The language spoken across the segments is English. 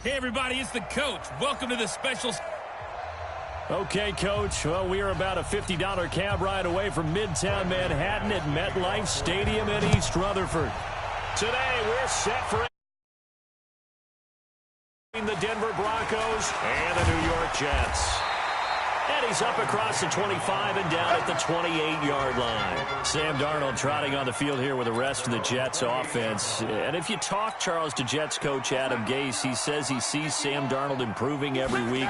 Hey, everybody, it's the coach. Welcome to the special... Okay, Coach. Well, we are about a $50 cab ride away from Midtown Manhattan at MetLife Stadium in East Rutherford. Today, we're set for the Denver Broncos and the New York Jets. And he's up across the 25 and down at the 28-yard line. Sam Darnold trotting on the field here with the rest of the Jets offense. And if you talk, Charles, to Jets coach Adam Gase, he says he sees Sam Darnold improving every week.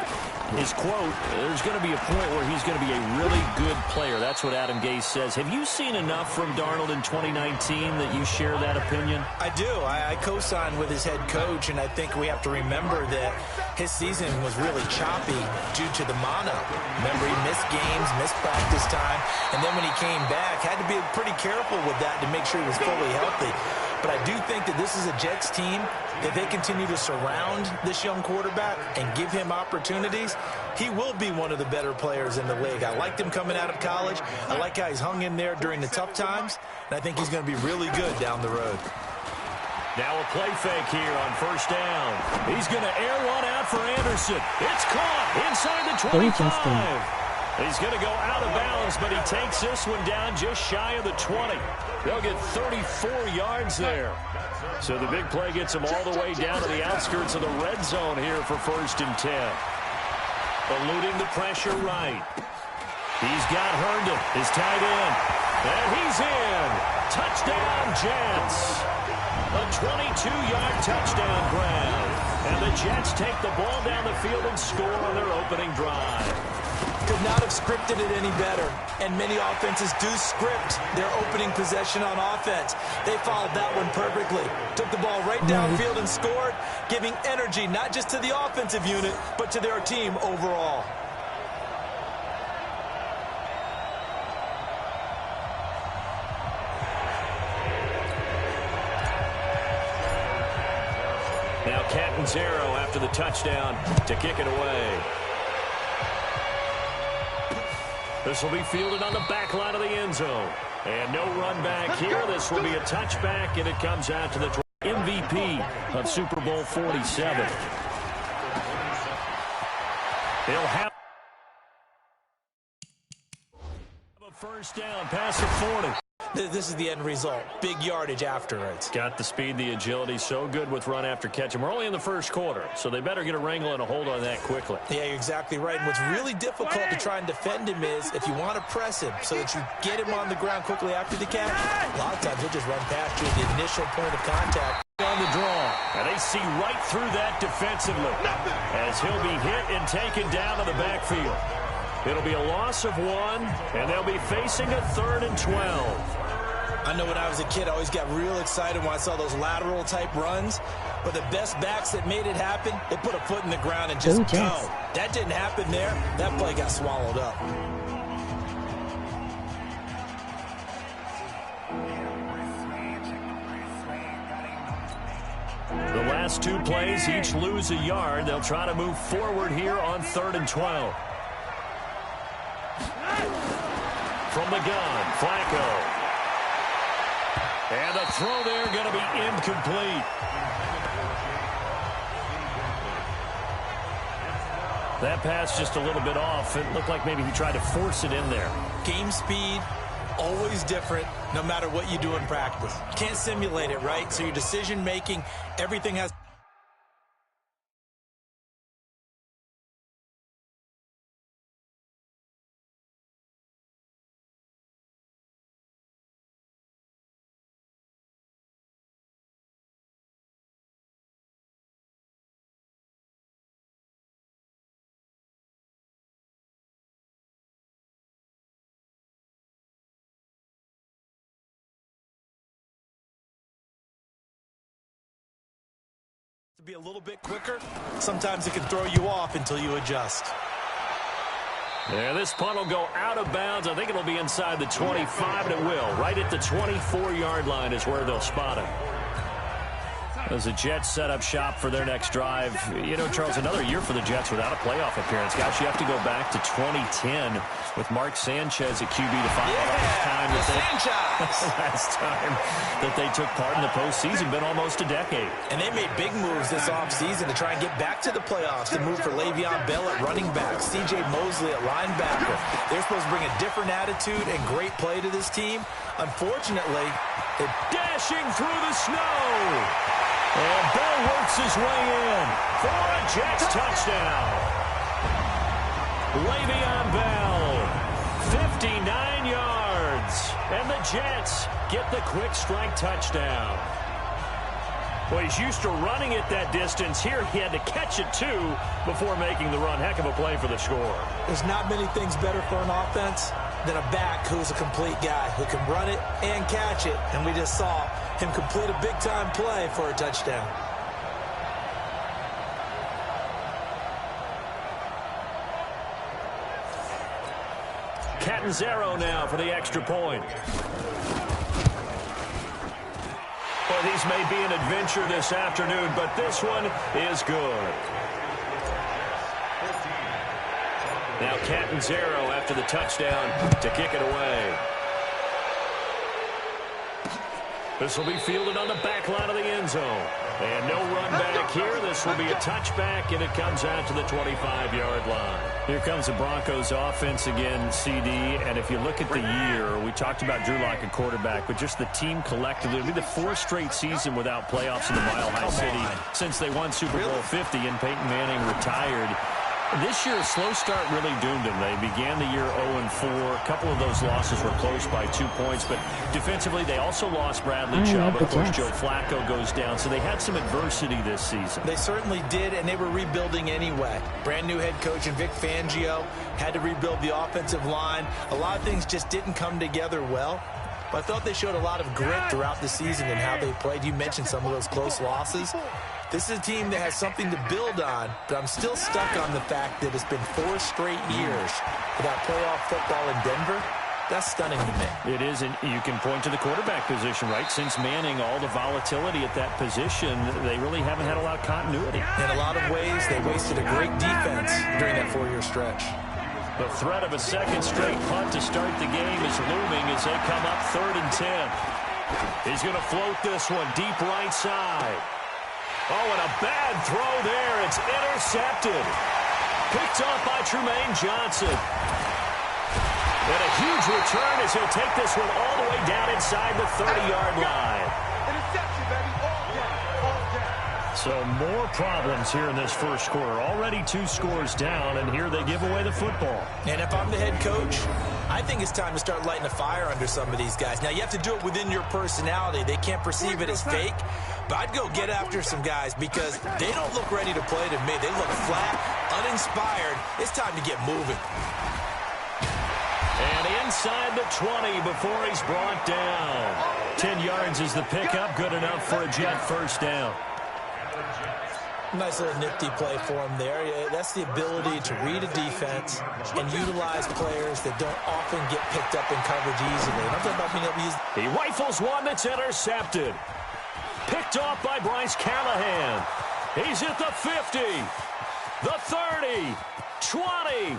His quote, there's going to be a point where he's going to be a really good player. That's what Adam Gase says. Have you seen enough from Darnold in 2019 that you share that opinion? I do. I co-sign with his head coach, and I think we have to remember that his season was really choppy due to the mono. Remember, he missed games, missed practice time, and then when he came back, had to be pretty careful with that to make sure he was fully healthy. But I do think that this is a Jets team that they continue to surround this young quarterback and give him opportunities. He will be one of the better players in the league. I liked him coming out of college. I like how he's hung in there during the tough times, and I think he's going to be really good down the road. Now a play fake here on first down. He's going to air one out for Anderson. It's caught inside the 25. He's going to go out of bounds, but he takes this one down just shy of the 20. They'll get 34 yards there. So the big play gets him all the way down to the outskirts of the red zone here for 1st and 10. Eluding the pressure right. He's got Herndon, his tight end. And he's in. Touchdown, Jets. A 22-yard touchdown grab. And the Jets take the ball down the field and score on their opening drive. Could not have scripted it any better. And many offenses do script their opening possession on offense. They followed that one perfectly. Took the ball right downfield and scored, giving energy not just to the offensive unit, but to their team overall. Now Catanzaro after the touchdown to kick it away. This will be fielded on the back line of the end zone. And no run back here. This will be a touchback, and it comes out to the MVP of Super Bowl 47. He'll have a first down, pass of 40. This is the end result. Big yardage afterwards. Got the speed, the agility, so good with run after catch. And we're only in the first quarter, so they better get a wrangle and a hold on that quickly. Yeah, you're exactly right. And what's really difficult to try and defend him is if you want to press him so that you get him on the ground quickly after the catch, a lot of times he'll just run past you at the initial point of contact. On the draw, and they see right through that defensively as he'll be hit and taken down to the backfield. It'll be a loss of 1, and they'll be facing a 3rd and 12. I know when I was a kid, I always got real excited when I saw those lateral-type runs. But the best backs that made it happen, they put a foot in the ground and just go. That didn't happen there. That play got swallowed up. The last 2 plays, each lose a yard. They'll try to move forward here on 3rd and 12. From the gun, Flacco. And the throw there going to be incomplete. That pass just a little bit off. It looked like maybe he tried to force it in there. Game speed, always different, no matter what you do in practice. You can't simulate it, right? So your decision-making, everything has... to be a little bit quicker. Sometimes it can throw you off until you adjust. Yeah, this punt will go out of bounds. I think it'll be inside the 25, and it will. Right at the 24-yard line is where they'll spot him. As the Jets set up shop for their next drive. You know, Charles, another year for the Jets without a playoff appearance. Gosh, you have to go back to 2010 with Mark Sanchez at QB to find out last time that they took part in the postseason. Been almost a decade. And they made big moves this offseason to try and get back to the playoffs. To move for Le'Veon Bell at running back, C.J. Mosley at linebacker. They're supposed to bring a different attitude and great play to this team. Unfortunately, they're dashing through the snow. And Bell works his way in for a Jets touchdown. Le'Veon Bell, 59 yards. And the Jets get the quick strike touchdown. Well, he's used to running it that distance. Here he had to catch it, too, before making the run. Heck of a play for the score. There's not many things better for an offense than a back who's a complete guy who can run it and catch it. And we just saw him complete a big-time play for a touchdown. Catanzaro now for the extra point. Well, these may be an adventure this afternoon, but this one is good. Now Catanzaro after the touchdown to kick it away. This will be fielded on the back line of the end zone. And no run back here. This will be a touchback, and it comes out to the 25-yard line. Here comes the Broncos offense again, CD. And if you look at the year, we talked about Drew Lock, a quarterback, but just the team collectively. It'll be the fourth straight season without playoffs in the Mile High City since they won Super Bowl 50 and Peyton Manning retired. This year, a slow start really doomed them. They began the year 0-4. A couple of those losses were close by 2 points, but defensively, they also lost Bradley Chubb. Of course, Joe Flacco goes down, so they had some adversity this season. They certainly did, and they were rebuilding anyway. Brand new head coach and Vic Fangio had to rebuild the offensive line. A lot of things just didn't come together well. But I thought they showed a lot of grit throughout the season and how they played. You mentioned some of those close losses. This is a team that has something to build on, but I'm still stuck on the fact that it's been 4 straight years without playoff football in Denver. That's stunning to me. It is, and you can point to the quarterback position, right? Since Manning, all the volatility at that position, they really haven't had a lot of continuity. In a lot of ways, they wasted a great defense during that 4-year stretch. The threat of a second straight punt to start the game is looming as they come up 3rd and 10. He's going to float this one deep right side. Oh, and a bad throw there. It's intercepted. Picked off by Trumaine Johnson. And a huge return as he'll take this one all the way down inside the 30-yard line. Interception, baby. All day. So more problems here in this first quarter. Already 2 scores down, and here they give away the football. And if I'm the head coach, I think it's time to start lighting a fire under some of these guys. Now, you have to do it within your personality. They can't perceive it as fake. But I'd go get after some guys because they don't look ready to play to me. They look flat, uninspired. It's time to get moving. And inside the 20 before he's brought down. 10 yards is the pickup. Good enough for a Jet first down. Nice little nifty play for him there. That's the ability to read a defense and utilize players that don't often get picked up in coverage easily. I'm talking about being able to use... He rifles one that's intercepted. Picked off by Bryce Callahan. He's at the 50, the 30, 20.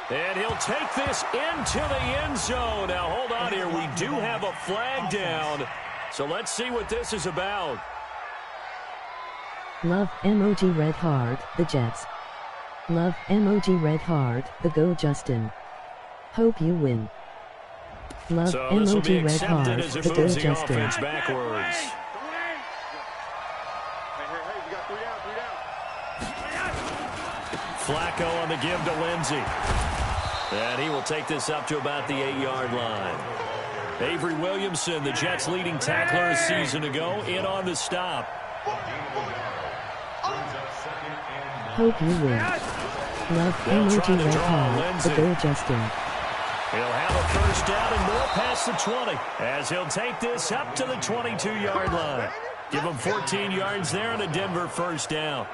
And he'll take this into the end zone. Now, hold on here. We do have a flag down. So let's see what this is about. Love emoji red heart, the Jets. Love emoji red heart, the Go Justin. Hope you win. Love so this will be emoji red heart, as it the Go moves the Justin. offense backwards. Flacco on the give to Lindsey. And he will take this up to about the 8-yard line. Avery Williamson, the Jets' leading tackler a season ago, in on the stop. Hope you win. Love emoji red heart, the Go Justin. He'll have a first down and more past the 20 as he'll take this up to the 22-yard line. Give him 14 yards there and a Denver first down.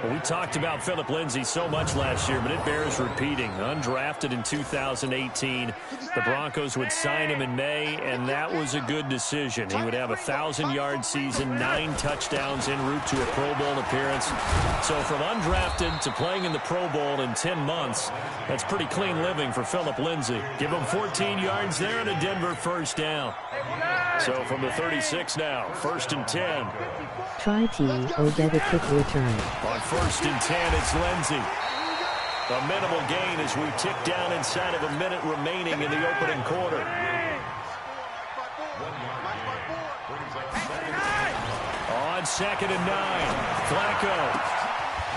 Well, we talked about Phillip Lindsay so much last year, but it bears repeating. Undrafted in 2018. The Broncos would sign him in May, and that was a good decision. He would have a 1,000-yard season, 9 touchdowns en route to a Pro Bowl appearance. So from undrafted to playing in the Pro Bowl in 10 months, that's pretty clean living for Phillip Lindsay. Give him 14 yards there and a Denver first down. So from the 36 now, 1st and 10. Try T or get a kick return. On 1st and 10, it's Lindsay. A minimal gain as we tick down inside of a minute remaining in the opening quarter. On 2nd and 9, Flacco.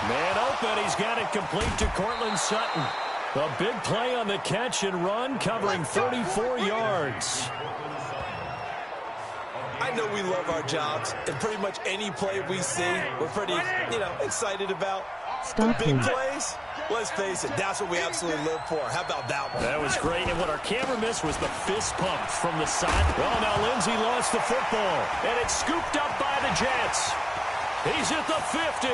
Man open, he's got it complete to Cortland Sutton. A big play on the catch and run, covering 34 yards. I know we love our jobs, and pretty much any play we see, we're pretty, excited about. Stop big him. plays, let's face it, that's what we absolutely live for. How about that one? That was great, and what our camera missed was the fist pump from the side. Well, now Lindsay lost the football, and it's scooped up by the Jets. He's at the 50.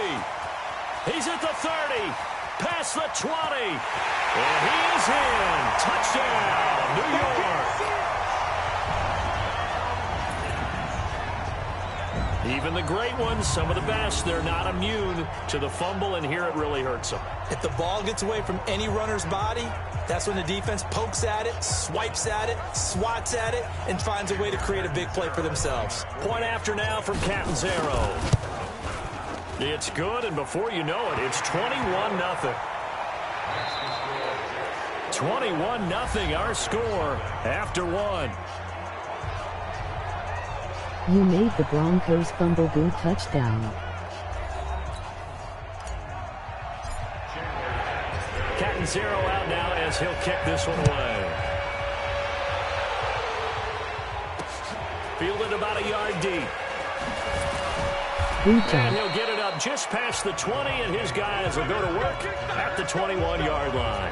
He's at the 30. Past the 20. And he is in. Touchdown, New York. Even the great ones, some of the best, they're not immune to the fumble, and here it really hurts them. If the ball gets away from any runner's body, that's when the defense pokes at it, swipes at it, swats at it, and finds a way to create a big play for themselves. Point after now from Catanzaro. It's good, and before you know it, it's 21-0. 21-0, our score after one. You made the Broncos fumble good touchdown. Catanzaro out now as he'll kick this one away. Fielded about a yard deep. Good job. And he'll get it up just past the 20, and his guys will go to work at the 21-yard line.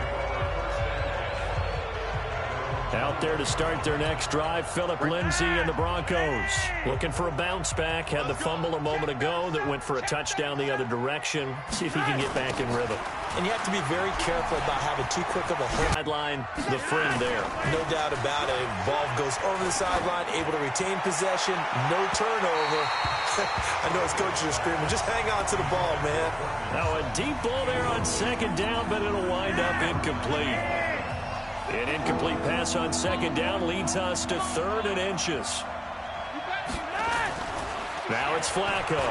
Out there to start their next drive, Phillip Lindsay and the Broncos. Looking for a bounce back. Had the fumble a moment ago that went for a touchdown the other direction. See if he can get back in rhythm. And you have to be very careful about having too quick of a Sideline, the friend there. No doubt about it. Ball goes over the sideline, able to retain possession, no turnover. I know his coaches are screaming, just hang on to the ball, man. Now a deep ball there on 2nd down, but it'll wind up incomplete. An incomplete pass on 2nd down leads us to 3rd and inches. Now it's Flacco.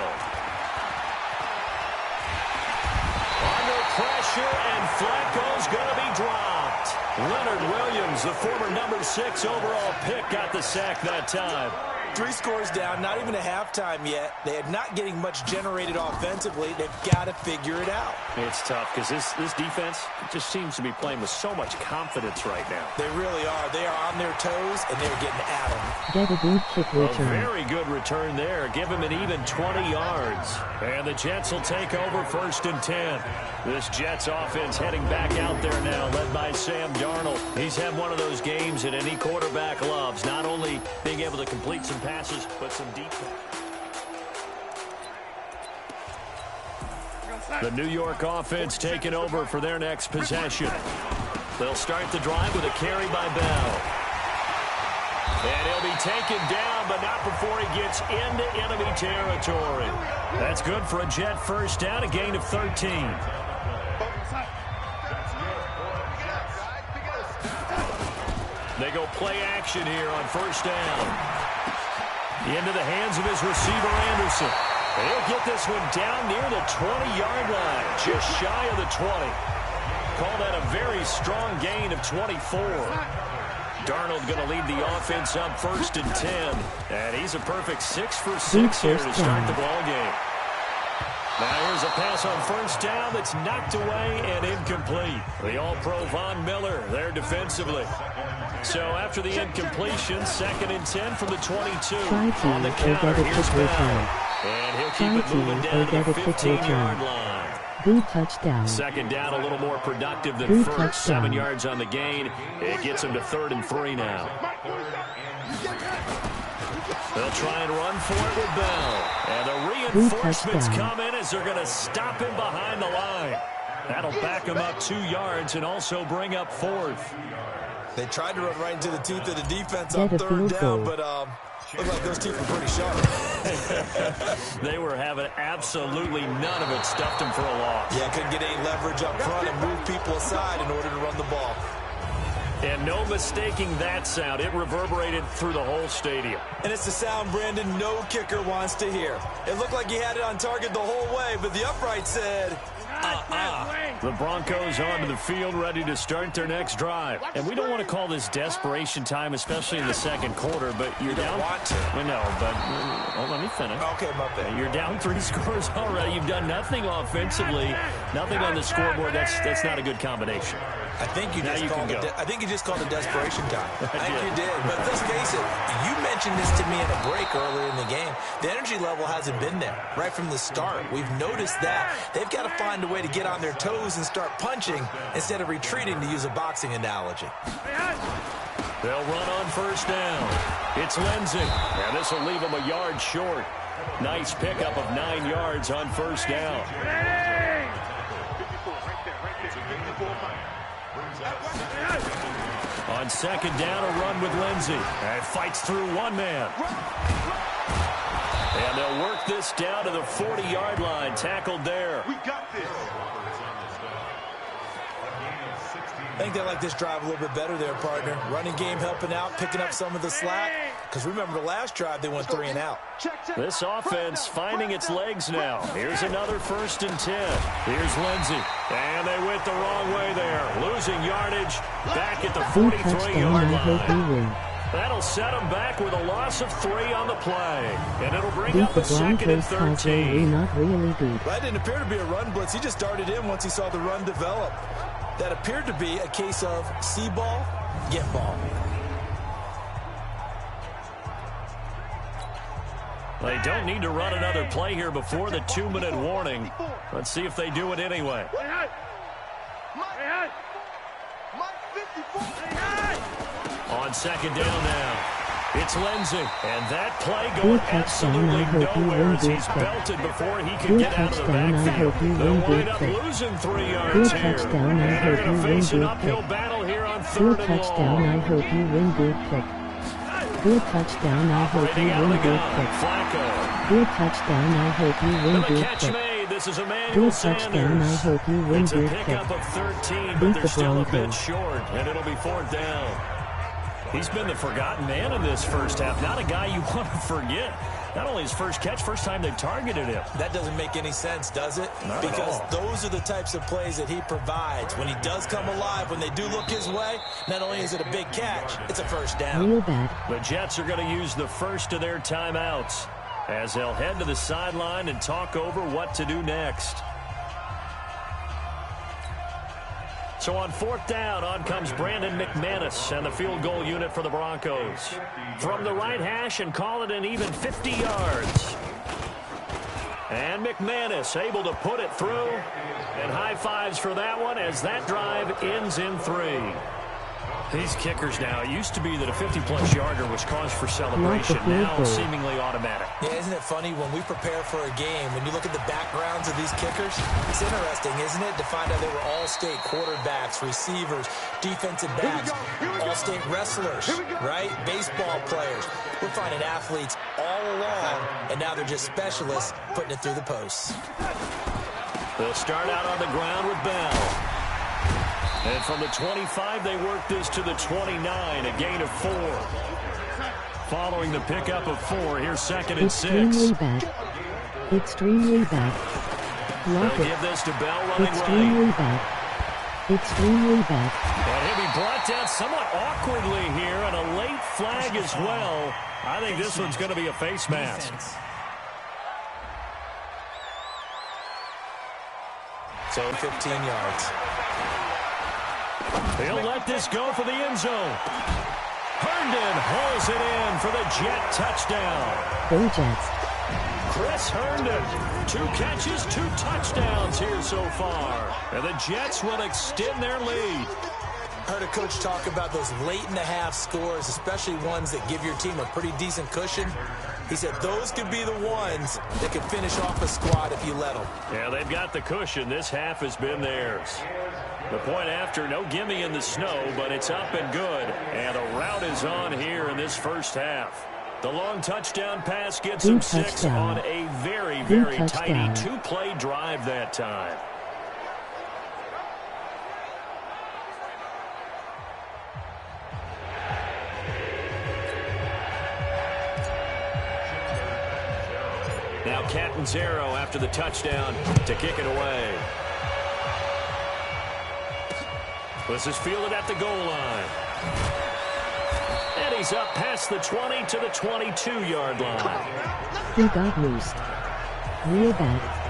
Under pressure, and Flacco's going to be dropped. Leonard Williams, the former number 6 overall pick, got the sack that time. 3 scores down, not even a halftime yet. They are not getting much generated offensively. They've got to figure it out. It's tough because this defense just seems to be playing with so much confidence right now. They really are. They are on their toes, and they're getting at them. Get a good kick return. A very good return there. Give him an even 20 yards. And the Jets will take over 1st and 10. This Jets offense heading back out there now, led by Sam Darnold. He's had one of those games that any quarterback loves, not only being able to complete some passes, but some deep. The New York offense taking over for their next possession. They'll start the drive with a carry by Bell. And he'll be taken down, but not before he gets into enemy territory. That's good for a Jet first down, a gain of 13. They go play action here on 1st down. Into the hands of his receiver, Anderson. And he'll get this one down near the 20-yard line, just shy of the 20. Call that a very strong gain of 24. Darnold going to lead the offense up 1st and 10. And he's a perfect 6 for 6 here to start the ball game. Now here's a pass on 1st down that's knocked away and incomplete. The All-Pro Von Miller there defensively. So after the incompletion, 2nd and 10 from the 22. On the counter, here's Bell. And he'll keep it moving down to the 15-yard line. Good touchdown. 2nd down, a little more productive than Good 1st. touchdown. 7 yards on the gain. It gets him to 3rd and 3 now. They'll try and run for it with Bell. And the reinforcements come in as they're going to stop him behind the line. That'll back him up 2 yards and also bring up 4th. They tried to run right into the teeth of the defense on 3rd down, but looked like those teeth were pretty sharp. They were having absolutely none of it, stuffed him for a loss. Yeah, couldn't get any leverage up front and move people aside in order to run the ball. And no mistaking that sound. It reverberated through the whole stadium. And it's the sound, Brandon, no kicker wants to hear. It looked like he had it on target the whole way, but the upright said, The Broncos onto the field, ready to start their next drive. And we don't want to call this desperation time, especially in the second quarter, but you're down. Want to. We know, but let me finish. Okay, my bad. You're down 3 scores already. You've done nothing offensively, nothing on the scoreboard. That's not a good combination. I think you just called it. I think you just called it desperation time. I think you did. But let's face it. You mentioned this to me in a break earlier in the game. The energy level hasn't been there right from the start. We've noticed that. They've got to find a way to get on their toes and start punching instead of retreating, to use a boxing analogy. They'll run on 1st down. It's Lindsey. And this will leave him a yard short. Nice pickup of 9 yards on 1st down. On 2nd down, a run with Lindsey. And fights through 1 man. And they'll work this down to the 40-yard line. Tackled there. We got this. I think they like this drive a little bit better there, partner. Running game helping out, picking up some of the slack. Because remember, the last drive, they went 3 and out. This offense finding its legs now. Here's another 1st and 10. Here's Lindsey. And they went the wrong way there. Losing yardage back at the 43-yard line. That'll set them back with a loss of 3 on the play. And it'll bring up a 2nd and 13. Not really good. That didn't appear to be a run blitz. He just started in once he saw the run develop. That appeared to be a case of see ball, get ball. They don't need to run another play here before the 2-minute warning. Let's see if they do it anyway. On 2nd down now, it's Lindsey. And that play going absolutely nowhere as he's belted before he can get out of the backfield. They'll wind up losing 3 yards here. And they're going to face an uphill battle here on 3rd and long. I hope you win good pick. Good touchdown, I hope you win good pick. Good touchdown, I hope you win good pick. This is Emmanuel Good Sanders. touchdown, I hope you win it's a good pick. pickup of 13, but Beat they're the still a bit Broncos. short, and it'll be 4th down. He's been the forgotten man in this first half. Not a guy you want to forget. Not only his first catch, first time they targeted him. That doesn't make any sense, does it? Because those are the types of plays that he provides. When he does come alive, when they do look his way, not only is it a big catch, it's a 1st down. Real bad. The Jets are going to use the first of their timeouts as they'll head to the sideline and talk over what to do next. So on 4th down, on comes Brandon McManus and the field goal unit for the Broncos. From the right hash and call it an even 50 yards. And McManus able to put it through. And high fives for that one as that drive ends in 3. These kickers now, it used to be that a 50-plus yarder was cause for celebration. Now seemingly automatic. Yeah, isn't it funny when we prepare for a game, when you look at the backgrounds of these kickers, it's interesting, isn't it, to find out they were all-state quarterbacks, receivers, defensive backs, all-state wrestlers, right? Baseball players. We're finding athletes all along, and now they're just specialists putting it through the posts. They'll start out on the ground with Bell. And from the 25, they work this to the 29, a gain of 4. Following the pickup of 4, here's 2nd and 6. Extremely bad. Extremely bad. Lock They'll it. give this to Bell running Extremely right. bad. Extremely bad. And he'll be brought down somewhat awkwardly here, and a late flag as well. I think this one's going to be a face mask. So 15 yards. He'll let this go for the end zone. Herndon hauls it in for the Jet touchdown. Go Jets. Chris Herndon, 2 catches, 2 touchdowns here so far. And the Jets will extend their lead. I heard a coach talk about those late-in-the-half scores, especially ones that give your team a pretty decent cushion. He said those could be the ones that could finish off a squad if you let them. Yeah, they've got the cushion. This half has been theirs. The point after, no gimme in the snow, but it's up and good. And the route is on here in this first half. The long touchdown pass gets them 6 on a very, very tidy 2-play drive that time. Now Catanzaro after the touchdown to kick it away. This is fielded at the goal line. And he's up past the 20 to the 22-yard line. He got loosed. Real bad.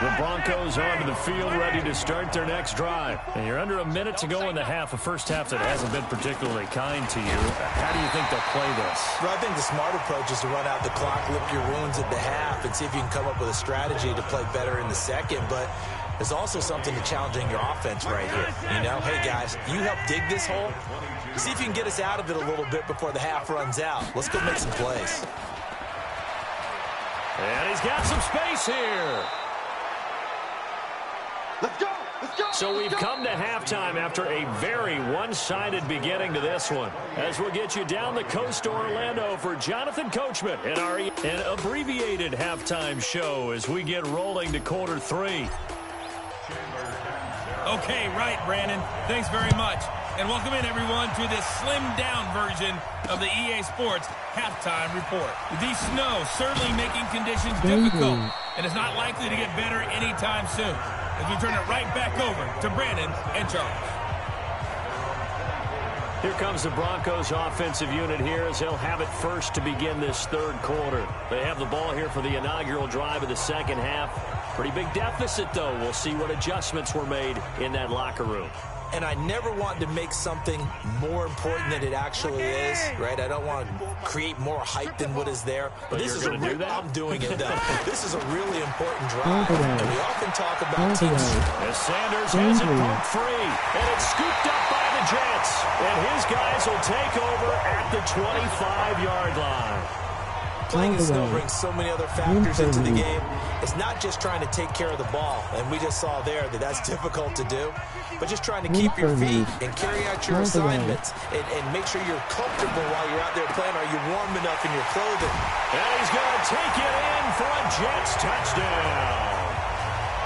The Broncos onto the field ready to start their next drive. And you're under a minute to go in the half, a first half that hasn't been particularly kind to you. How do you think they'll play this? Well, I think the smart approach is to run out the clock, lick your wounds at the half, and see if you can come up with a strategy to play better in the second. But there's also something to challenging your offense right here. You know, hey, guys, you help dig this hole. See if you can get us out of it a little bit before the half runs out. Let's go make some plays. And he's got some space here. Let's go! Let's go! So we've come to halftime after a very one-sided beginning to this one. As we'll get you down the coast to Orlando for Jonathan Coachman and an abbreviated halftime show as we get rolling to quarter 3. Okay, right, Brandon. Thanks very much. And welcome in, everyone, to this slimmed-down version of the EA Sports Halftime Report. The snow certainly making conditions difficult, and it's not likely to get better anytime soon. As we turn it right back over to Brandon and Charles. Here comes the Broncos offensive unit here as they'll have it first to begin this third quarter. They have the ball here for the inaugural drive of the second half. Pretty big deficit, though. We'll see what adjustments were made in that locker room. And I never want to make something more important than it actually is, right? I don't want to create more hype than what is there. But this is I'm doing it, though. This is a really important drive. And we often talk about teams. As Sanders has it broke free, and it's scooped up by the Jets. And his guys will take over at the 25-yard line. Playing in snow brings so many other factors into the game. It's not just trying to take care of the ball, and we just saw there that that's difficult to do, but just trying to keep your feet and carry out your assignments and make sure you're comfortable while you're out there playing. Are you warm enough in your clothing? And he's going to take it in for a Jets touchdown.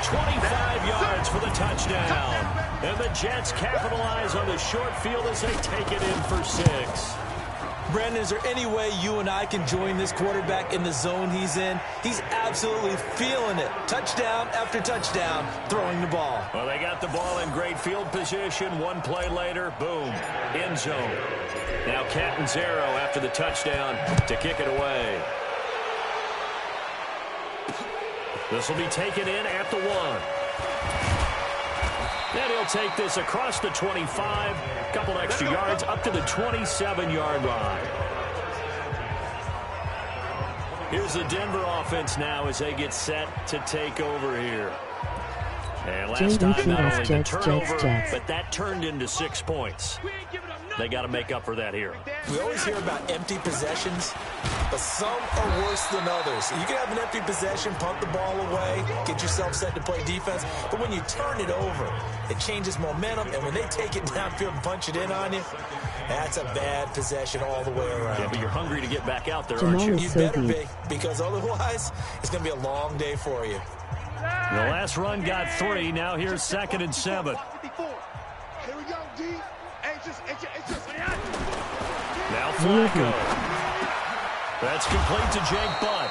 25 yards for the touchdown. And the Jets capitalize on the short field as they take it in for 6. Brandon, is there any way you and I can join this quarterback in the zone he's in? He's absolutely feeling it. Touchdown after touchdown, throwing the ball. Well, they got the ball in great field position. One play later, boom, end zone. Now Catanzaro after the touchdown to kick it away. This will be taken in at the 1. And he'll take this across the 25, couple extra yards up to the 27-yard line. Here's the Denver offense now as they get set to take over here. And last time not only the turnover, but that turned into 6 points. They got to make up for that here. We always hear about empty possessions, but some are worse than others. You can have an empty possession, punt the ball away, get yourself set to play defense, but when you turn it over, it changes momentum, and when they take it downfield and punch it in on you, that's a bad possession all the way around. Yeah, but you're hungry to get back out there, aren't you? You better be, because otherwise, it's going to be a long day for you. The last run got 3. Now here's 2nd and 7. Here we go, D. Now Flacco. That's complete to Jake Butt.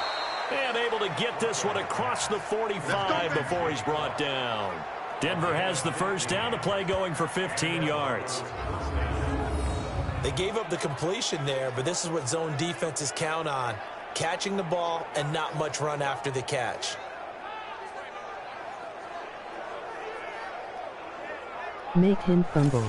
And able to get this one across the 45 before he's brought down. Denver has the first down, to play going for 15 yards. They gave up the completion there, but this is what zone defenses count on. Catching the ball and not much run after the catch. Make him fumble.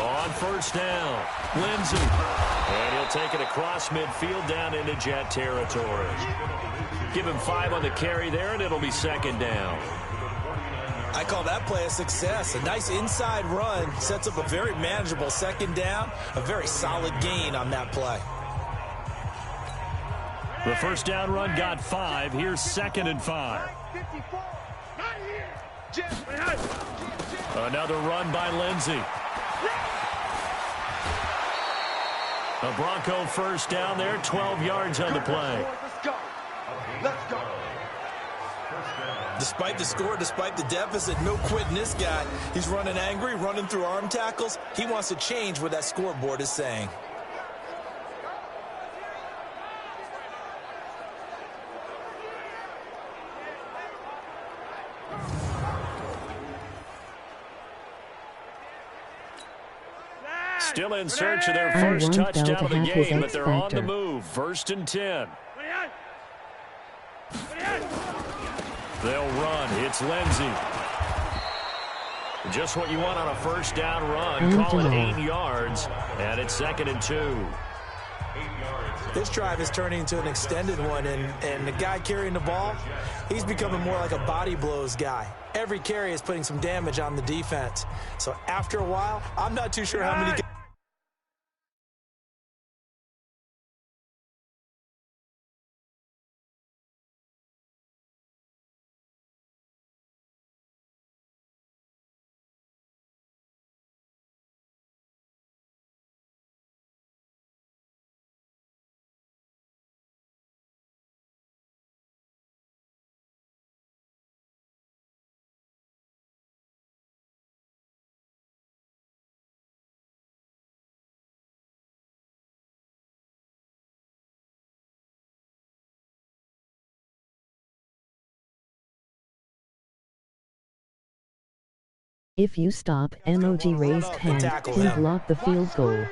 On first down, Lindsey. And he'll take it across midfield down into Jet territory. Give him 5 on the carry there, and it'll be second down. I call that play a success. A nice inside run sets up a very manageable second down, a very solid gain on that play. The first down run got 5. Here's 2nd and 5. Another run by Lindsey. A Bronco first down there, 12 yards on the play. Let's go. Despite the score, despite the deficit, no quitting this guy. He's running angry, running through arm tackles. He wants to change what that scoreboard is saying. Still in search of their first touchdown of the game, but they're on the move. 1st and 10. They'll run. It's Lindsey. Just what you want on a first down run. Call it 8 yards, and it's 2nd and 2. This drive is turning into an extended one, and the guy carrying the ball, he's becoming more like a body blows guy. Every carry is putting some damage on the defense. So after a while, I'm not too sure how many... If you stop emoji raised hand, he blocked the field goal.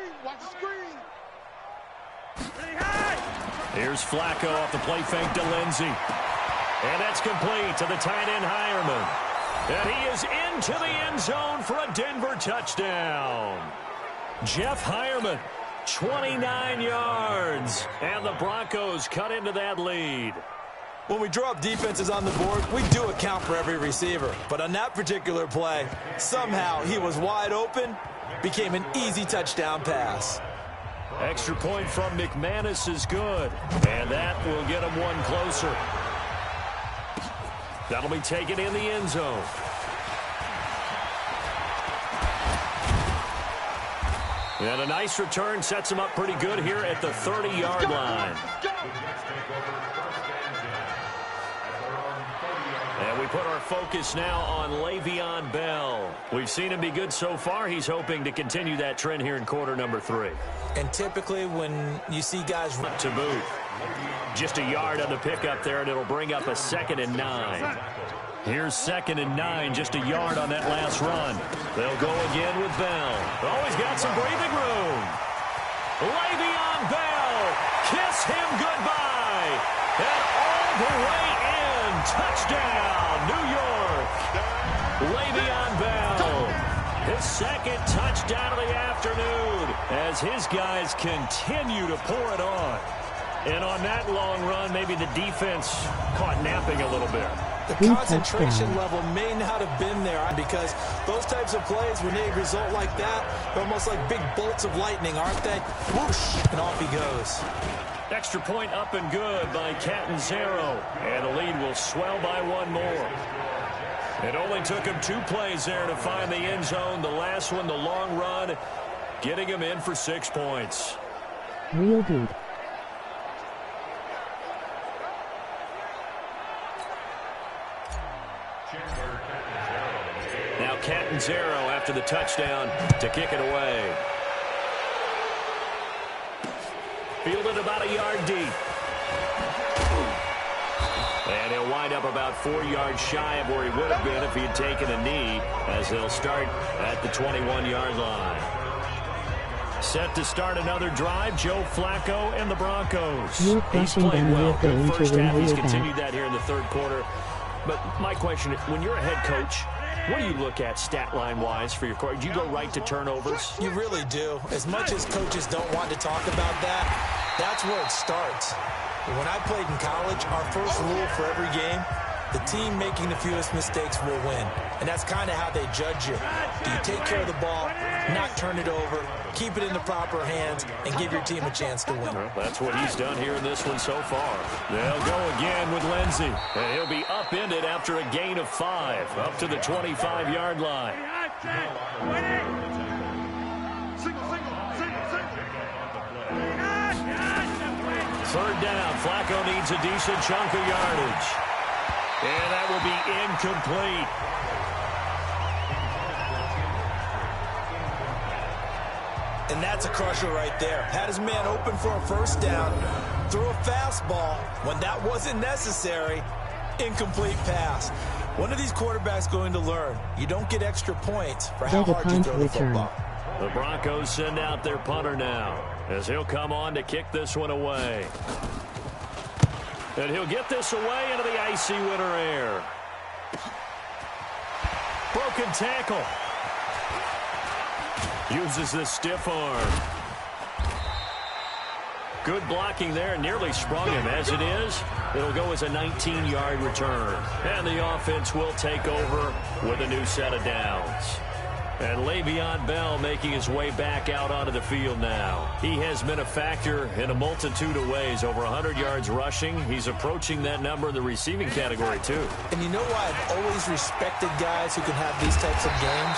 Here's Flacco off the play fake to Lindsey. And that's complete to the tight end Hireman. And he is into the end zone for a Denver touchdown. Jeff Hireman, 29 yards. And the Broncos cut into that lead. When we draw up defenses on the board, we do account for every receiver. But on that particular play, somehow he was wide open, became an easy touchdown pass. Extra point from McManus is good. And that will get him one closer. That'll be taken in the end zone. And a nice return sets him up pretty good here at the 30-yard line. And we put our focus now on Le'Veon Bell. We've seen him be good so far. He's hoping to continue that trend here in quarter number 3. And typically when you see guys run to boot, just a yard on the pickup there, and it'll bring up a 2nd and 9. Here's 2nd and 9, just a yard on that last run. They'll go again with Bell. Oh, he's got some breathing room. Le'Veon Bell, kiss him goodbye. And all the way in, touchdown, New York. Le'Veon Bell, his 2nd touchdown of the afternoon as his guys continue to pour it on. And on that long run, maybe the defense caught napping a little bit. The concentration level may not have been there because those types of plays, when they result like that, they're almost like big bolts of lightning, aren't they? Whoosh, and off he goes. Extra point up and good by Catanzaro. And the lead will swell by one more. It only took him 2 plays there to find the end zone. The last one, the long run, getting him in for 6 points. Real good. Now Catanzaro after the touchdown to kick it away. Fielded about a yard deep. And he'll wind up about 4 yards shy of where he would have been if he had taken a knee, as they'll start at the 21-yard line. Set to start another drive, Joe Flacco and the Broncos. He's played well. Good first half. He's continued that here in the third quarter. But my question, when you're a head coach, What do you look at stat line-wise for your quarterback? Do you go right to turnovers? You really do. As much as coaches don't want to talk about that, that's where it starts. When I played in college, our first rule for every game, the team making the fewest mistakes will win. And that's kind of how they judge you. Do you take care of the ball, not turn it over, keep it in the proper hands, and give your team a chance to win? Well, that's what he's done here in this one so far. They'll go again with Lindsey. And he'll be upended after a gain of 5, up to the 25-yard line. Third down. Flacco needs a decent chunk of yardage. And that will be incomplete. And that's a crusher right there. Had his man open for a first down, threw a fastball when that wasn't necessary. Incomplete pass. One of these quarterbacks going to learn. You don't get extra points for how hard you throw the football. The Broncos send out their punter now, as he'll come on to kick this one away. And he'll get this away into the icy winter air. Broken tackle. Uses the stiff arm. Good blocking there. Nearly sprung him. As it is, it'll go as a 19-yard return. And the offense will take over with a new set of downs. And Le'Veon Bell making his way back out onto the field now. He has been a factor in a multitude of ways. Over 100 yards rushing. He's approaching that number in the receiving category, too. And you know why I've always respected guys who can have these types of games?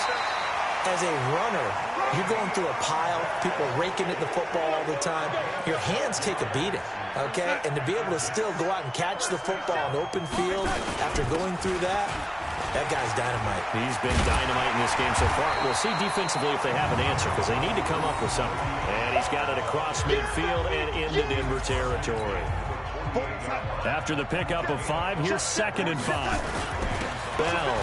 As a runner, you're going through a pile, people raking at the football all the time. Your hands take a beating, okay? And to be able to still go out and catch the football in open field after going through that, that guy's dynamite. He's been dynamite in this game so far. We'll see defensively if they have an answer, because they need to come up with something. And he's got it across midfield and into Denver territory. After the pickup of 5, here's 2nd and 5. Bell.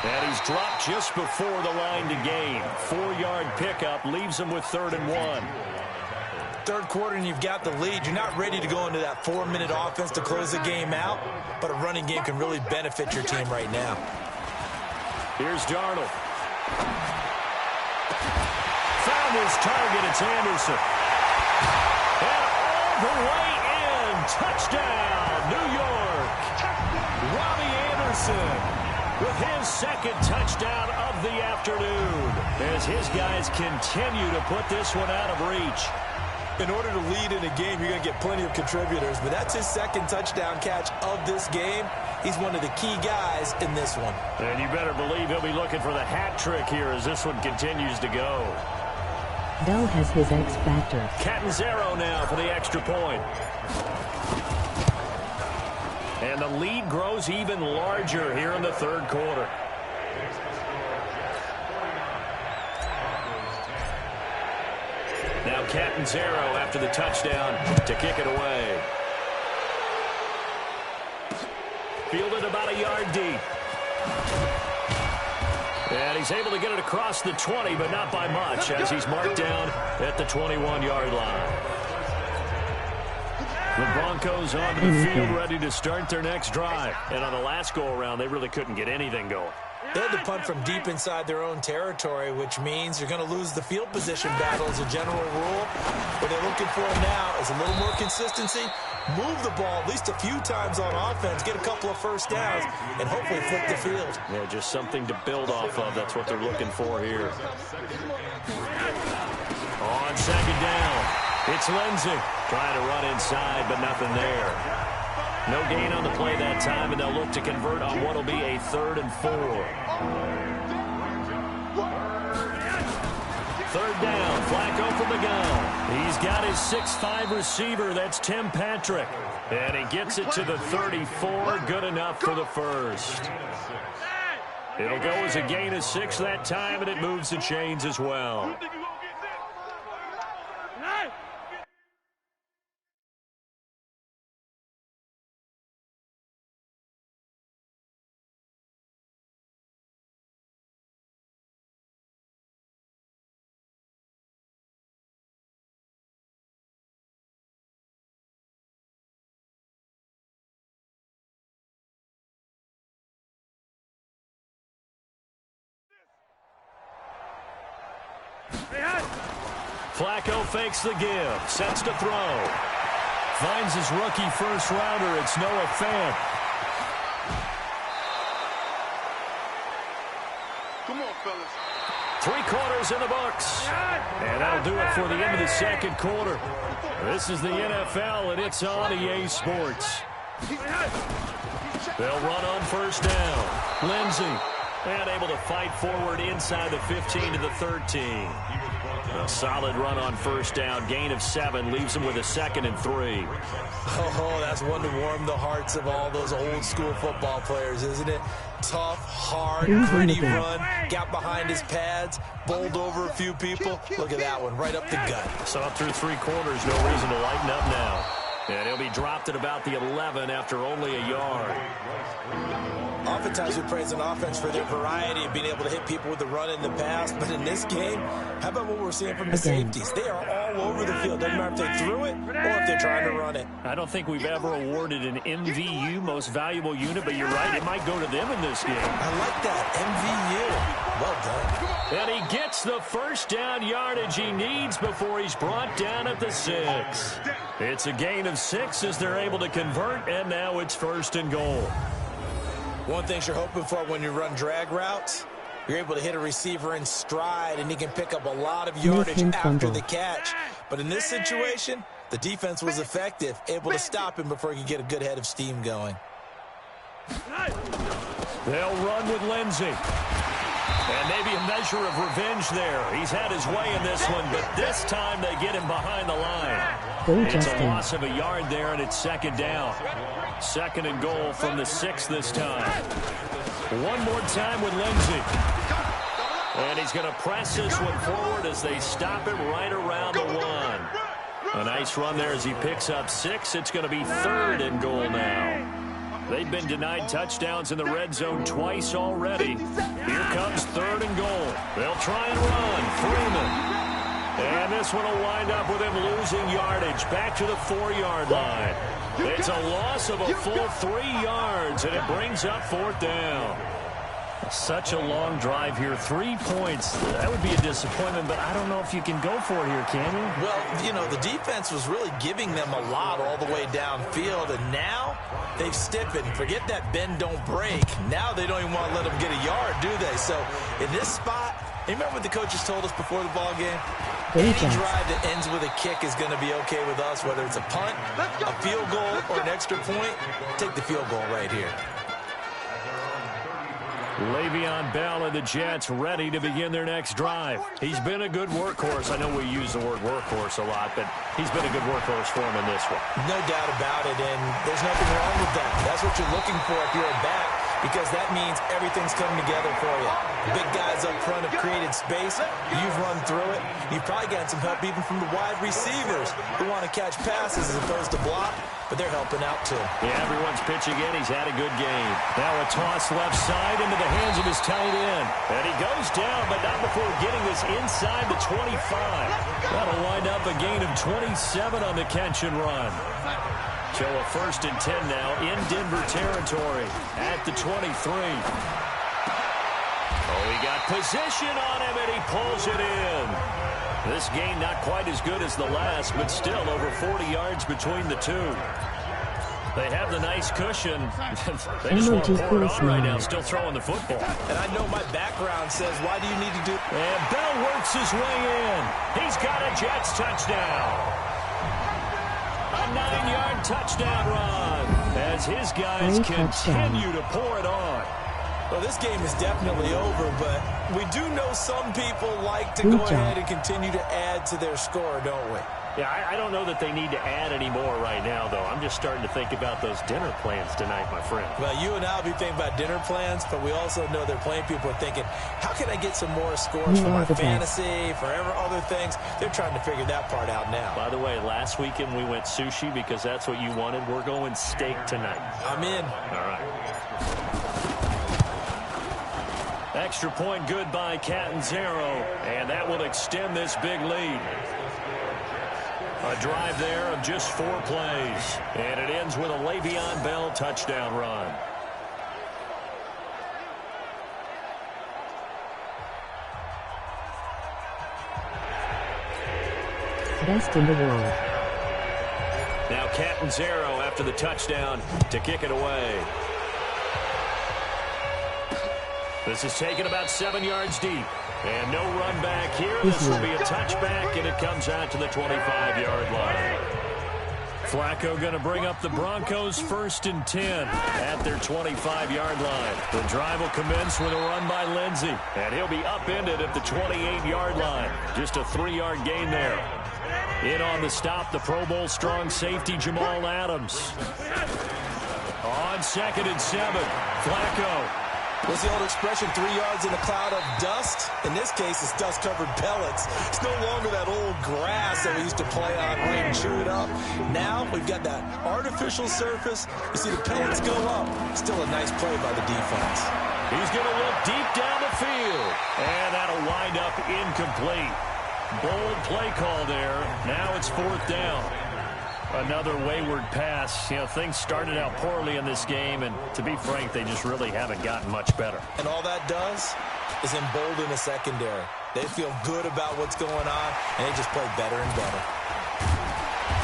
And he's dropped just before the line to gain. 4-yard pickup leaves him with 3rd and 1. Third quarter and you've got the lead. You're not ready to go into that 4-minute offense to close the game out, but a running game can really benefit your team right now. Here's Darnold. Found his target. It's Anderson. And all the way in. Touchdown, New York. Robbie Anderson with his 2nd touchdown of the afternoon, as his guys continue to put this one out of reach. In order to lead in a game, you're going to get plenty of contributors, but that's his 2nd touchdown catch of this game. He's one of the key guys in this one. And you better believe he'll be looking for the hat trick here as this one continues to go. Bell has his X factor. Catanzaro now for the extra point. And the lead grows even larger here in the 3rd quarter. Now Catanzaro after the touchdown to kick it away. Fielded about a yard deep. And he's able to get it across the 20, but not by much, as he's marked down at the 21-yard line. The Broncos onto the field ready to start their next drive. And on the last go-around, they really couldn't get anything going. They had to punt from deep inside their own territory, which means you're going to lose the field position battle as a general rule. What they're looking for now is a little more consistency, move the ball at least a few times on offense, get a couple of first downs, and hopefully flip the field. Yeah, just something to build off of. That's what they're looking for here. On 2nd down, it's Lindsey trying to run inside, but nothing there. No gain on the play that time, and they'll look to convert on what will be a 3rd and 4. 3rd down, Flacco from the gun. He's got his 6'5" receiver, that's Tim Patrick. And he gets it to the 34, good enough for the 1st. It'll go as a gain of 6 that time, and it moves the chains as well. Flacco fakes the give. Sets to throw. Finds his rookie first-rounder. It's Noah Fant. Come on, fellas. 3 quarters in the books. And that'll do it for the end of the second quarter. This is the NFL, and it's on EA Sports. They'll run on first down. Lindsey, and able to fight forward inside the 15 to the 13. A solid run on first down. Gain of 7 leaves him with a 2nd and 3. Oh, that's one to warm the hearts of all those old-school football players, isn't it? Tough, hard, gritty run. Got behind his pads, bowled over a few people. Look at that one, right up the gut. So up through 3 quarters, no reason to lighten up now. And he'll be dropped at about the 11 after only a yard. Oftentimes we praise an offense for their variety of being able to hit people with the run in the pass, but in this game, how about what we're seeing from the safeties? They are all over the field. Doesn't matter if they threw it or if they're trying to run it. I don't think we've ever awarded an MVU, most valuable unit, but you're right, it might go to them in this game. I like that, MVU. Well done. And he gets the first down yardage he needs before he's brought down at the 6. It's a gain of 6 as they're able to convert, and now it's 1st and goal. One thing you're hoping for when you run drag routes, you're able to hit a receiver in stride, and he can pick up a lot of yardage after the catch. But in this situation, the defense was effective, able to stop him before he could get a good head of steam going. They'll run with Lindsey. And maybe a measure of revenge there. He's had his way in this one, but this time they get him behind the line. It's a loss of a yard there, and it's 2nd down. 2nd and goal from the 6 this time. One more time with Lindsey. And he's going to press this one forward as they stop him right around the 1. A nice run there as he picks up 6. It's going to be 3rd and goal now. They've been denied touchdowns in the red zone twice already. Here comes 3rd and goal. They'll try and run. Freeman. And this one will wind up with him losing yardage back to the 4-yard line. It's a loss of a full 3 yards, and it brings up 4th down. Such a long drive here. 3 points. That would be a disappointment, but I don't know if you can go for it here, can you? Well, you know, the defense was really giving them a lot all the way downfield, and now they've stiffened. Forget that bend, don't break. Now they don't even want to let them get a yard, do they? So in this spot, you remember what the coaches told us before the ball game? Any drive that ends with a kick is going to be okay with us, whether it's a punt, a field goal, or an extra point. Take the field goal right here. Le'Veon Bell and the Jets ready to begin their next drive. He's been a good workhorse. I know we use the word workhorse a lot, but he's been a good workhorse for him in this one. No doubt about it, and there's nothing wrong with that. That's what you're looking for if you're a back, because that means everything's coming together for you. The big guys up front have created space. You've run through it. You've probably gotten some help even from the wide receivers who want to catch passes as opposed to block, but they're helping out too. Yeah, everyone's pitching in. He's had a good game. Now a toss left side into the hands of his tight end. And he goes down, but not before getting this inside the 25. That'll wind up a gain of 27 on the catch and run. So a 1st and 10 now in Denver territory at the 23. Oh, he got position on him, and he pulls it in. This game not quite as good as the last, but still over 40 yards between the two. They have the nice cushion. They just want to pour it on right now, still throwing the football. And I know my background says, why do you need to do... And Bell works his way in. He's got a Jets touchdown. A 9-yard touchdown run as his guys continue to pour it on. Well, this game is definitely over, but we do know some people like to go ahead and continue to add to their score, don't we? Yeah, I don't know that they need to add any more right now, though. I'm just starting to think about those dinner plans tonight, my friend. Well, you and I will be thinking about dinner plans, but we also know they're playing people are thinking, how can I get some more scores for my fantasy, for other things? They're trying to figure that part out now. By the way, last weekend we went sushi because that's what you wanted. We're going steak tonight. I'm in. All right. Extra point good by Catanzaro, and that will extend this big lead. A drive there of just 4 plays, and it ends with a Le'Veon Bell touchdown run. Best in the world. Now Catanzaro after the touchdown to kick it away. This is taken about 7 yards deep. And no run back here. This will be a touchback, and it comes out to the 25-yard line. Flacco going to bring up the Broncos 1st and 10 at their 25-yard line. The drive will commence with a run by Lindsey, and he'll be upended at the 28-yard line. Just a 3-yard gain there. In on the stop, the Pro Bowl strong safety Jamal Adams. On 2nd and 7, Flacco. What's the old expression, 3 yards in a cloud of dust? In this case, it's dust-covered pellets. It's no longer that old grass that we used to play on and chew it up. Now we've got that artificial surface. You see the pellets go up. Still a nice play by the defense. He's going to look deep down the field. And that'll wind up incomplete. Bold play call there. Now it's 4th down. Another wayward pass. You know, things started out poorly in this game, and to be frank, they just really haven't gotten much better. And all that does is embolden the secondary. They feel good about what's going on, and they just play better and better.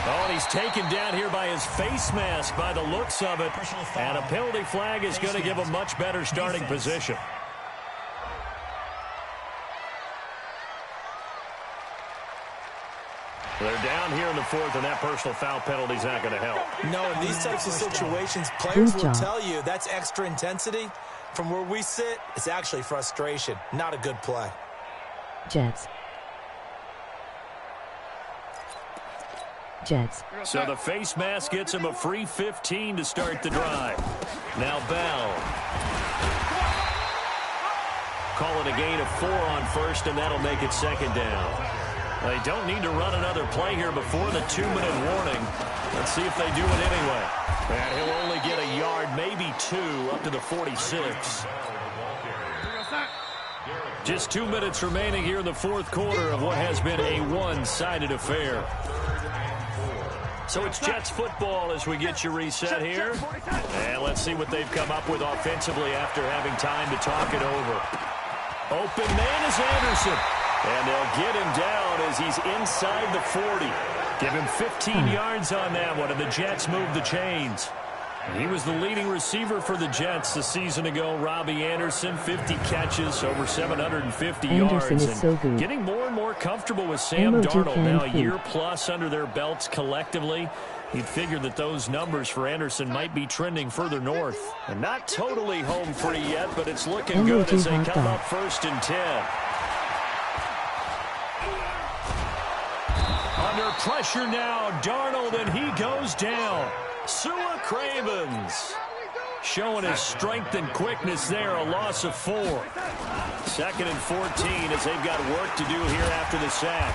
Oh, and he's taken down here by his face mask by the looks of it. And a penalty flag is going to give a much better starting position. They're down here in the 4th, and that personal foul penalty is not going to help. No, in these types of situations, players will tell you that's extra intensity. From where we sit, it's actually frustration. Not a good play. Jets. So the face mask gets him a free 15 to start the drive. Now Bell. Call it a gain of 4 on 1st, and that'll make it 2nd down. They don't need to run another play here before the 2-minute warning. Let's see if they do it anyway. And he'll only get a yard, maybe 2, up to the 46. Just 2 minutes remaining here in the 4th quarter of what has been a one-sided affair. So it's Jets football as we get you reset here. And let's see what they've come up with offensively after having time to talk it over. Open man is Anderson. And they'll get him down as he's inside the 40. Give him 15 yards on that one, and the Jets move the chains. He was the leading receiver for the Jets the season ago. Robbie Anderson, 50 catches, over 750 yards. Is so good. Getting more and more comfortable with Sam Darnold. Now a year plus under their belts collectively. You'd figure that those numbers for Anderson might be trending further north. And not totally home free yet, but it's looking good as they come up 1st and 10. Under pressure now, Darnold, and he goes down. Sua Cravens showing his strength and quickness there, a loss of 4. 2nd and 14 as they've got work to do here after the sack.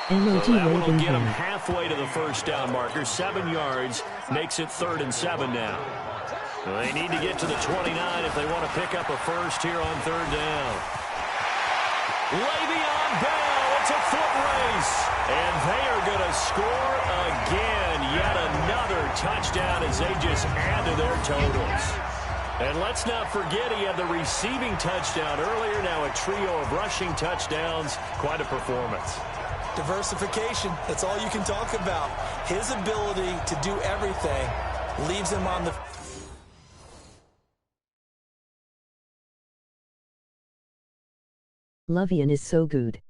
So that one will get them halfway to the 1st down marker. 7 yards makes it 3rd and 7 now. They need to get to the 29 if they want to pick up a 1st here on 3rd down. Le'Veon Bell. It's a foot race, and they are going to score again. Yet another touchdown as they just add to their totals. And let's not forget he had the receiving touchdown earlier. Now a trio of rushing touchdowns. Quite a performance. Diversification, that's all you can talk about. His ability to do everything leaves him on the... Le'Veon is so good.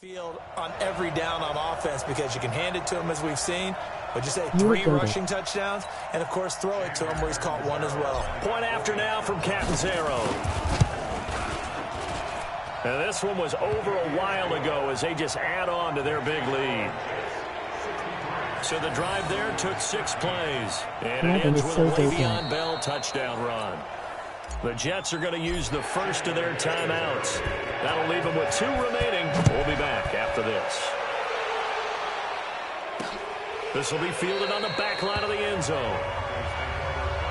Field on every down on offense because you can hand it to him as we've seen. But just say 3 rushing touchdowns, and of course throw it to him where he's caught 1 as well. Point after now from Catanzaro. And this one was over a while ago as they just add on to their big lead. So the drive there took 6 plays. And it ends with a Le'Veon Bell touchdown run. The Jets are going to use the first of their timeouts. That'll leave them with 2 remaining. We'll be back after this. This will be fielded on the back line of the end zone.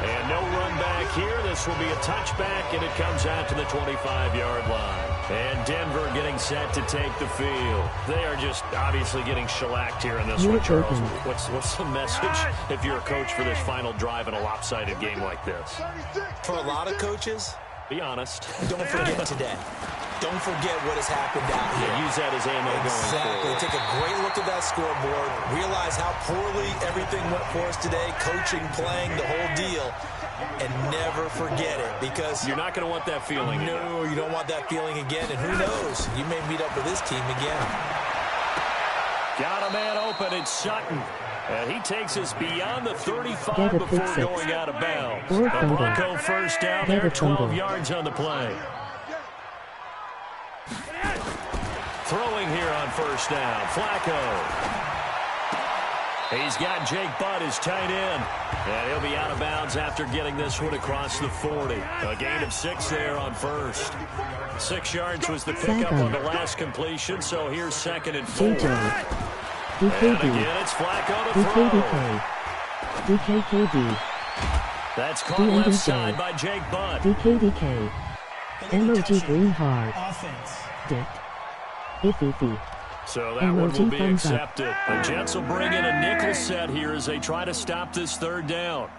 And no run back here. This will be a touchback, and it comes out to the 25-yard line. And Denver getting set to take the field. They are just obviously getting shellacked here in this one, Charles. What's the message if you're a coach for this final drive in a lopsided game like this? For a lot of coaches, be honest. Don't forget today. Don't forget what has happened out here. Yeah, use that as ammo exactly. going forward. Take a great look at that scoreboard. Realize how poorly everything went for us today. Coaching, playing, the whole deal. And never forget it, because you're not going to want that feeling. No, you don't want that feeling again. And who knows? You may meet up with this team again. Got a man open. It's Sutton. And he takes us beyond the 35 before going out of bounds. The Bronco first down there, 12 yards on the play. Throwing here on first down, Flacco. He's got Jake Butt as tight end. And he'll be out of bounds after getting this one across the 40. A gain of 6 there on first. 6 yards was the pickup on the last completion, so here's 2nd and 4. And again, it's Flacco to throw. DKKD. That's caught left side by Jake Butt. DKDK. MOG Green Hard. Dick. Iffy. So that one will be accepted. The Jets will bring in a nickel set here as they try to stop this 3rd down.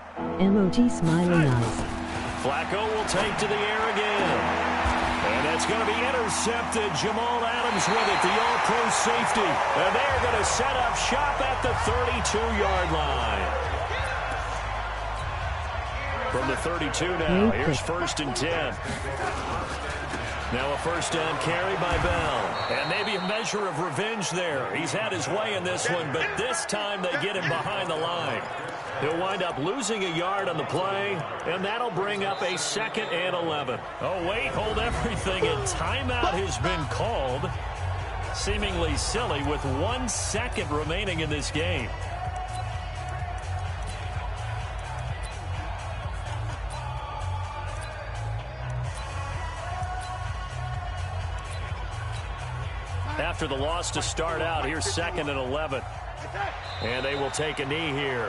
MOG Smiling Eyes. Flacco will take to the air again. And that's going to be intercepted. Jamal Adams with it, the all-pro safety. And they're going to set up shop at the 32-yard line. From the 32 now, here's 1st and 10. Now a first down carry by Bell. And maybe a measure of revenge there. He's had his way in this one, but this time they get him behind the line. He'll wind up losing a yard on the play, and that'll bring up a 2nd and 11. Oh, wait, hold everything. A timeout has been called. Seemingly silly with 1 second remaining in this game. After the loss to start out, here's 2nd and 11. And they will take a knee here.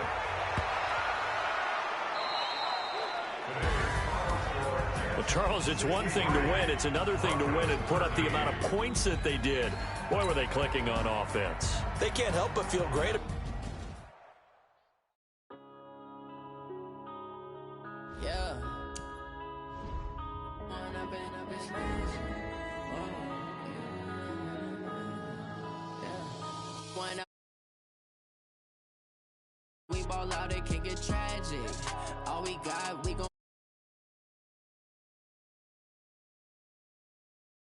Well, Charles, it's one thing to win. It's another thing to win and put up the amount of points that they did. Boy, were they clicking on offense. They can't help but feel great. Yeah. We ball out, it can get tragic. All we got, we